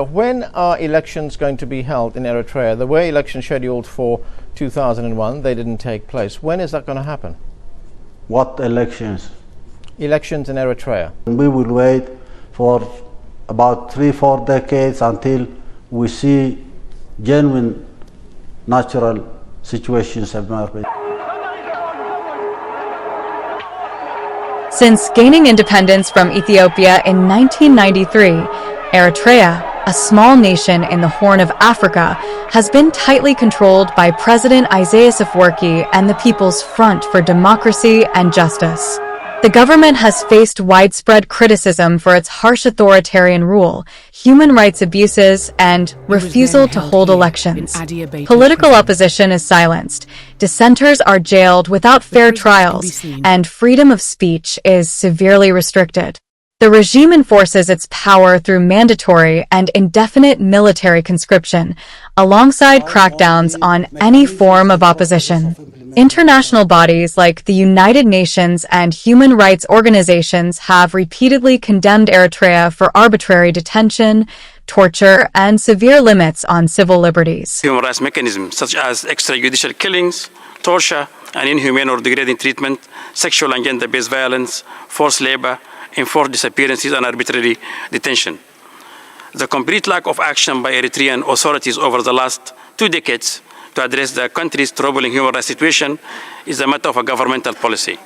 When are elections going to be held in Eritrea? There were elections scheduled for 2001. They didn't take place. When is that going to happen? What elections? Elections in Eritrea. We will wait for about 3-4 decades until we see genuine natural situations emerging. Since gaining independence from Ethiopia in 1993, Eritrea, a small nation in the Horn of Africa, has been tightly controlled by President Isaias Afwerki and the People's Front for Democracy and Justice. The government has faced widespread criticism for its harsh authoritarian rule, human rights abuses, and refusal to hold elections. Political opposition is silenced, dissenters are jailed without fair trials, and freedom of speech is severely restricted. The regime enforces its power through mandatory and indefinite military conscription, alongside crackdowns on any form of opposition. International bodies like the United Nations and human rights organizations have repeatedly condemned Eritrea for arbitrary detention, torture, and severe limits on civil liberties. Human rights mechanisms such as extrajudicial killings, torture, and inhumane or degrading treatment, sexual and gender-based violence, forced labor, enforced disappearances, and arbitrary detention. The complete lack of action by Eritrean authorities over the last 2 decades to address the country's troubling human rights situation is a matter of a governmental policy.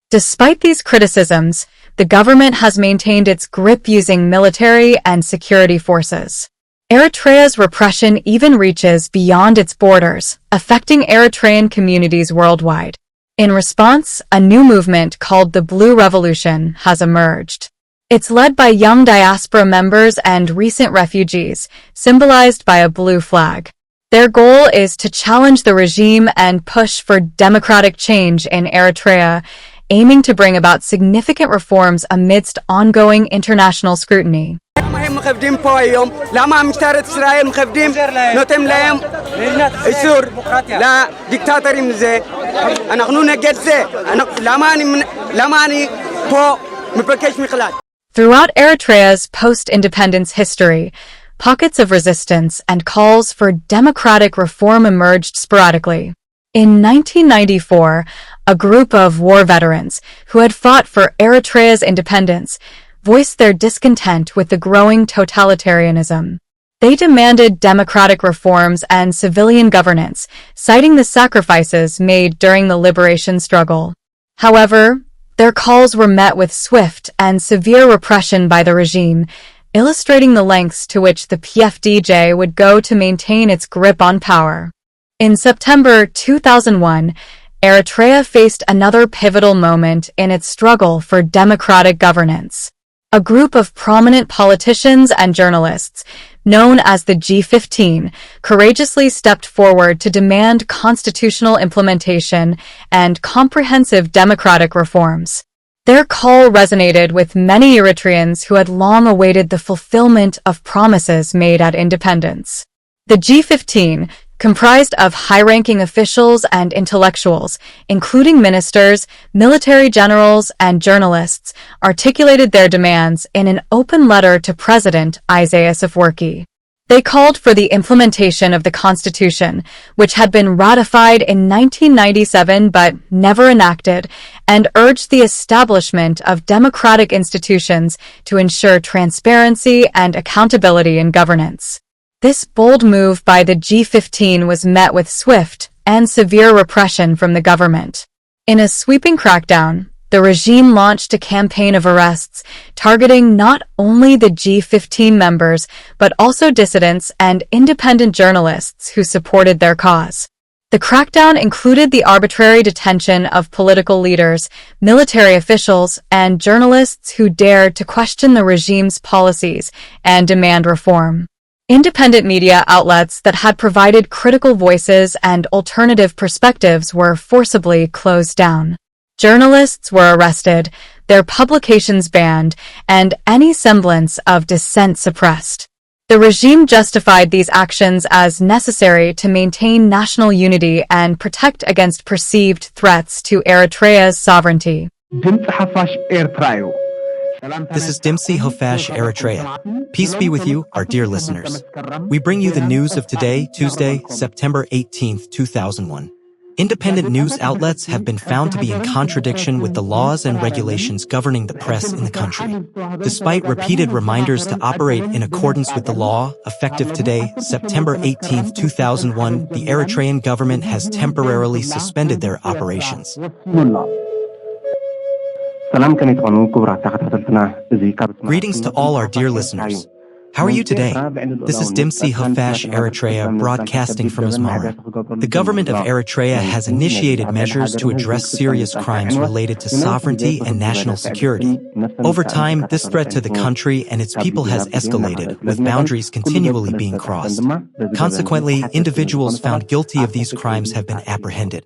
Despite these criticisms, the government has maintained its grip using military and security forces. Eritrea's repression even reaches beyond its borders, affecting Eritrean communities worldwide. In response, a new movement called the Blue Revolution has emerged. It's led by young diaspora members and recent refugees, symbolized by a blue flag. Their goal is to challenge the regime and push for democratic change in Eritrea, aiming to bring about significant reforms amidst ongoing international scrutiny. Throughout Eritrea's post-independence history, pockets of resistance and calls for democratic reform emerged sporadically. In 1994, a group of war veterans who had fought for Eritrea's independence voiced their discontent with the growing totalitarianism. They demanded democratic reforms and civilian governance, citing the sacrifices made during the liberation struggle. However, their calls were met with swift and severe repression by the regime, illustrating the lengths to which the PFDJ would go to maintain its grip on power. In September 2001, Eritrea faced another pivotal moment in its struggle for democratic governance. A group of prominent politicians and journalists, known as the G15, courageously stepped forward to demand constitutional implementation and comprehensive democratic reforms. Their call resonated with many Eritreans who had long awaited the fulfillment of promises made at independence. The G15, comprised of high-ranking officials and intellectuals, including ministers, military generals, and journalists, articulated their demands in an open letter to President Isaias Afwerki. They called for the implementation of the Constitution, which had been ratified in 1997 but never enacted, and urged the establishment of democratic institutions to ensure transparency and accountability in governance. This bold move by the G15 was met with swift and severe repression from the government. In a sweeping crackdown, the regime launched a campaign of arrests, targeting not only the G15 members, but also dissidents and independent journalists who supported their cause. The crackdown included the arbitrary detention of political leaders, military officials, and journalists who dared to question the regime's policies and demand reform. Independent media outlets that had provided critical voices and alternative perspectives were forcibly closed down. Journalists were arrested, their publications banned, and any semblance of dissent suppressed. The regime justified these actions as necessary to maintain national unity and protect against perceived threats to Eritrea's sovereignty. This is Dimsi Hofash, Eritrea. Peace be with you, our dear listeners. We bring you the news of today, Tuesday, September 18th, 2001. Independent news outlets have been found to be in contradiction with the laws and regulations governing the press in the country. Despite repeated reminders to operate in accordance with the law, effective today, September 18, 2001, the Eritrean government has temporarily suspended their operations. Greetings to all our dear listeners. How are you today? This is Dimsi Hofash, Eritrea, broadcasting from Asmara. The government of Eritrea has initiated measures to address serious crimes related to sovereignty and national security. Over time, this threat to the country and its people has escalated, with boundaries continually being crossed. Consequently, individuals found guilty of these crimes have been apprehended.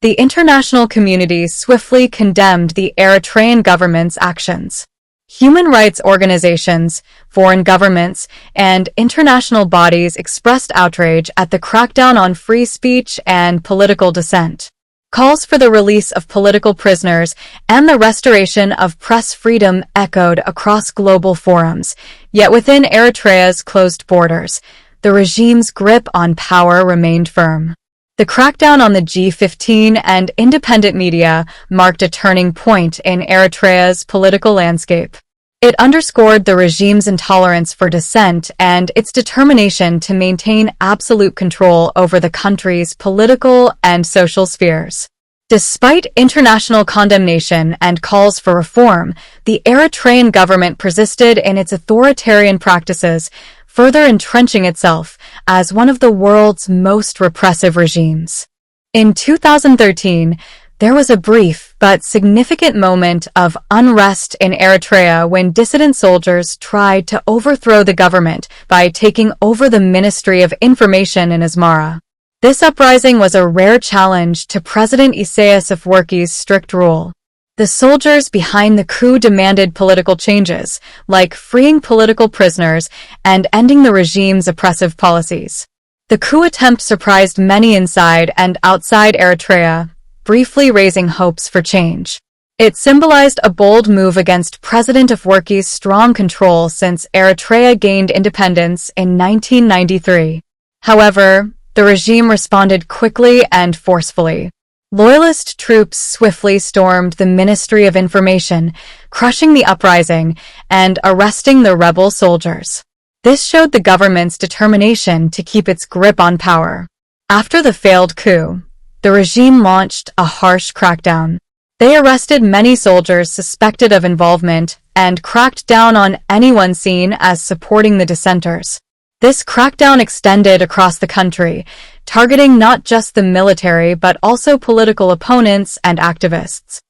The international community swiftly condemned the Eritrean government's actions. Human rights organizations, foreign governments, and international bodies expressed outrage at the crackdown on free speech and political dissent. Calls for the release of political prisoners and the restoration of press freedom echoed across global forums, yet within Eritrea's closed borders, the regime's grip on power remained firm. The crackdown on the G15 and independent media marked a turning point in Eritrea's political landscape. It underscored the regime's intolerance for dissent and its determination to maintain absolute control over the country's political and social spheres. Despite international condemnation and calls for reform, the Eritrean government persisted in its authoritarian practices, further entrenching itself as one of the world's most repressive regimes. In 2013, there was a brief but significant moment of unrest in Eritrea when dissident soldiers tried to overthrow the government by taking over the Ministry of Information in Asmara. This uprising was a rare challenge to President Isaias Afwerki's strict rule. The soldiers behind the coup demanded political changes, like freeing political prisoners and ending the regime's oppressive policies. The coup attempt surprised many inside and outside Eritrea, briefly raising hopes for change. It symbolized a bold move against President Afwerki's strong control since Eritrea gained independence in 1993. However, the regime responded quickly and forcefully. Loyalist troops swiftly stormed the Ministry of Information, crushing the uprising and arresting the rebel soldiers. This showed the government's determination to keep its grip on power. After the failed coup, the regime launched a harsh crackdown. They arrested many soldiers suspected of involvement and cracked down on anyone seen as supporting the dissenters. This crackdown extended across the country, targeting not just the military but also political opponents and activists.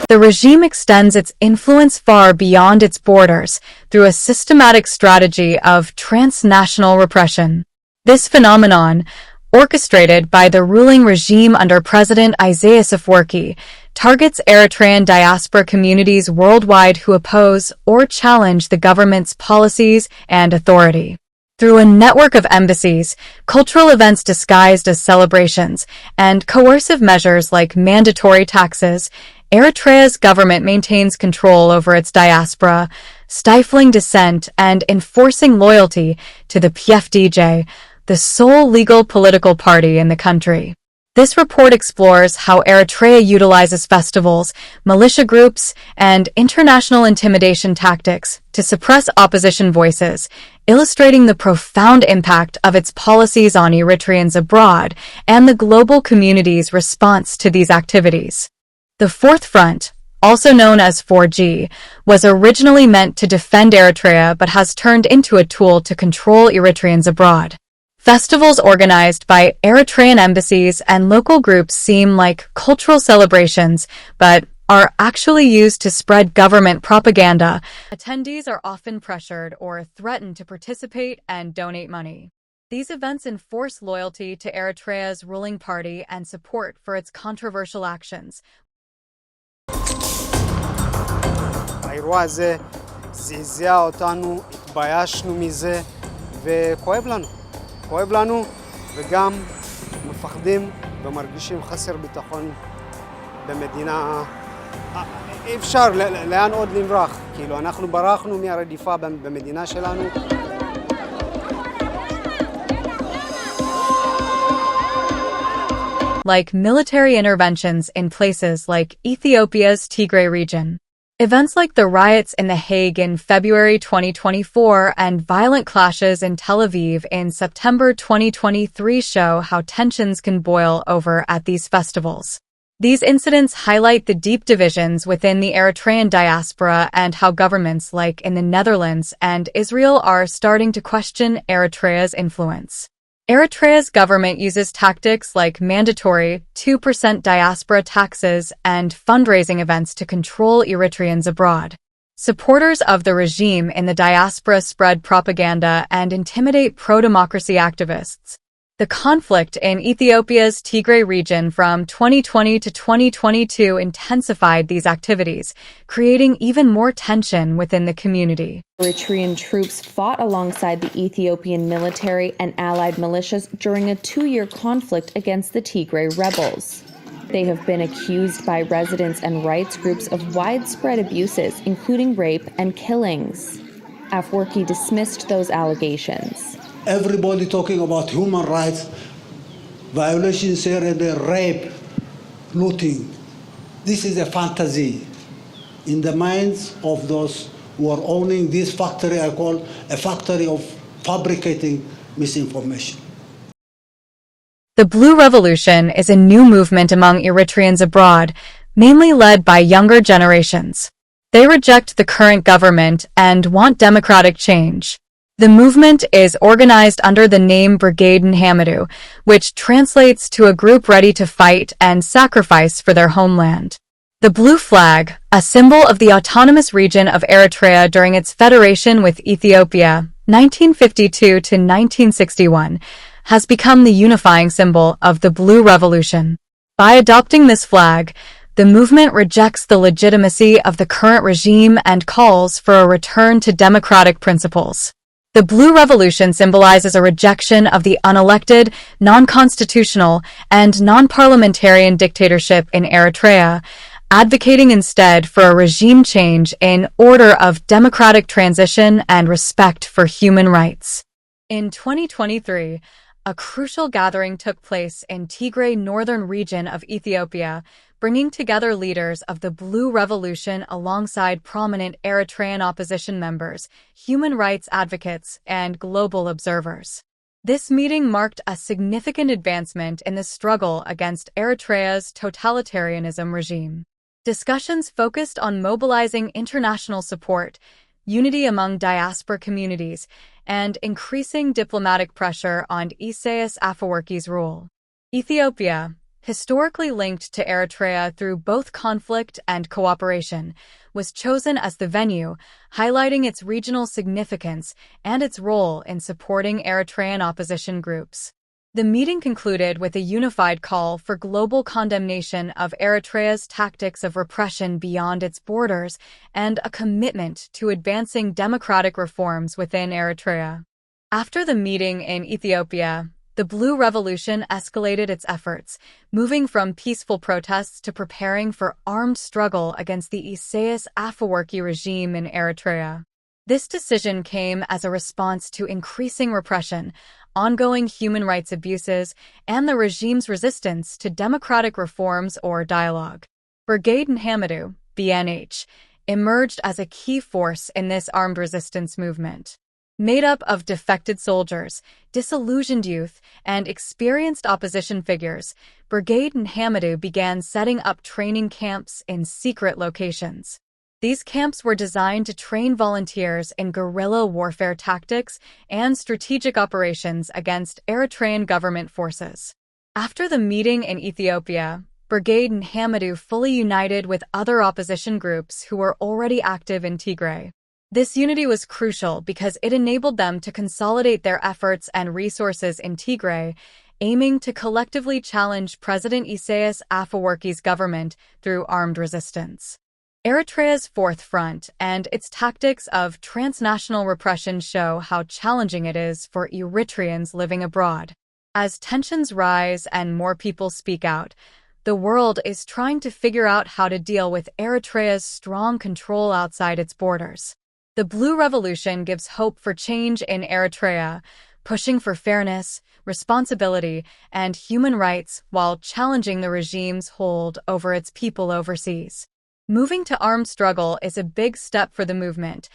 The regime extends its influence far beyond its borders through a systematic strategy of transnational repression. This phenomenon, orchestrated by the ruling regime under President Isaias Afwerki, targets Eritrean diaspora communities worldwide who oppose or challenge the government's policies and authority. Through a network of embassies, cultural events disguised as celebrations, and coercive measures like mandatory taxes, Eritrea's government maintains control over its diaspora, stifling dissent and enforcing loyalty to the PFDJ, the sole legal political party in the country. This report explores how Eritrea utilizes festivals, militia groups, and international intimidation tactics to suppress opposition voices, illustrating the profound impact of its policies on Eritreans abroad and the global community's response to these activities. The Fourth Front, also known as 4G, was originally meant to defend Eritrea but has turned into a tool to control Eritreans abroad. Festivals organized by Eritrean embassies and local groups seem like cultural celebrations, but are actually used to spread government propaganda. Attendees are often pressured or threatened to participate and donate money. These events enforce loyalty to Eritrea's ruling party and support for its controversial actions. האירוע הזה זעזע אותנו, התביישנו מזה, וכואב לנו. כואב לנו, וגם מפחדים ומרגישים חסר ביטחון במדינה. אי אפשר, לאן עוד נברח? כאילו, אנחנו ברחנו מהרדיפה במדינה שלנו. Like military interventions in places like Ethiopia's Tigray region. Events like the riots in The Hague in February 2024 and violent clashes in Tel Aviv in September 2023 show how tensions can boil over at these festivals. These incidents highlight the deep divisions within the Eritrean diaspora and how governments like in the Netherlands and Israel are starting to question Eritrea's influence. Eritrea's government uses tactics like mandatory 2% diaspora taxes and fundraising events to control Eritreans abroad. Supporters of the regime in the diaspora spread propaganda and intimidate pro-democracy activists. The conflict in Ethiopia's Tigray region from 2020 to 2022 intensified these activities, creating even more tension within the community. Eritrean troops fought alongside the Ethiopian military and allied militias during a 2-year conflict against the Tigray rebels. They have been accused by residents and rights groups of widespread abuses, including rape and killings. Afwerki dismissed those allegations. Everybody talking about human rights, violations here and there, rape, looting. This is a fantasy in the minds of those who are owning this factory. I call a factory of fabricating misinformation. The Blue Revolution is a new movement among Eritreans abroad, mainly led by younger generations. They reject the current government and want democratic change. The movement is organized under the name Brigade Nhamadu, which translates to a group ready to fight and sacrifice for their homeland. The blue flag, a symbol of the autonomous region of Eritrea during its federation with Ethiopia, 1952 to 1961, has become the unifying symbol of the Blue Revolution. By adopting this flag, the movement rejects the legitimacy of the current regime and calls for a return to democratic principles. The Blue Revolution symbolizes a rejection of the unelected, non-constitutional, and non-parliamentarian dictatorship in Eritrea, advocating instead for a regime change in order of democratic transition and respect for human rights. In 2023, a crucial gathering took place in Tigray northern region of Ethiopia, bringing together leaders of the Blue Revolution alongside prominent Eritrean opposition members, human rights advocates, and global observers. This meeting marked a significant advancement in the struggle against Eritrea's totalitarianism regime. Discussions focused on mobilizing international support, unity among diaspora communities, and increasing diplomatic pressure on Isaias Afwerki's rule. Ethiopia, historically linked to Eritrea through both conflict and cooperation, was chosen as the venue, highlighting its regional significance and its role in supporting Eritrean opposition groups. The meeting concluded with a unified call for global condemnation of Eritrea's tactics of repression beyond its borders and a commitment to advancing democratic reforms within Eritrea. After the meeting in Ethiopia, the Blue Revolution escalated its efforts, moving from peaceful protests to preparing for armed struggle against the Isaias Afwerki regime in Eritrea. This decision came as a response to increasing repression, ongoing human rights abuses, and the regime's resistance to democratic reforms or dialogue. Brigade Nhamadu, BNH, emerged as a key force in this armed resistance movement. Made up of defected soldiers, disillusioned youth, and experienced opposition figures, Brigade Nhamadu began setting up training camps in secret locations. These camps were designed to train volunteers in guerrilla warfare tactics and strategic operations against Eritrean government forces. After the meeting in Ethiopia, Brigade Nhamadu fully united with other opposition groups who were already active in Tigray. This unity was crucial because it enabled them to consolidate their efforts and resources in Tigray, aiming to collectively challenge President Isaias Afewerki's government through armed resistance. Eritrea's Fourth Front and its tactics of transnational repression show how challenging it is for Eritreans living abroad. As tensions rise and more people speak out, the world is trying to figure out how to deal with Eritrea's strong control outside its borders. The Blue Revolution gives hope for change in Eritrea, pushing for fairness, responsibility, and human rights while challenging the regime's hold over its people overseas. Moving to armed struggle is a big step for the movement,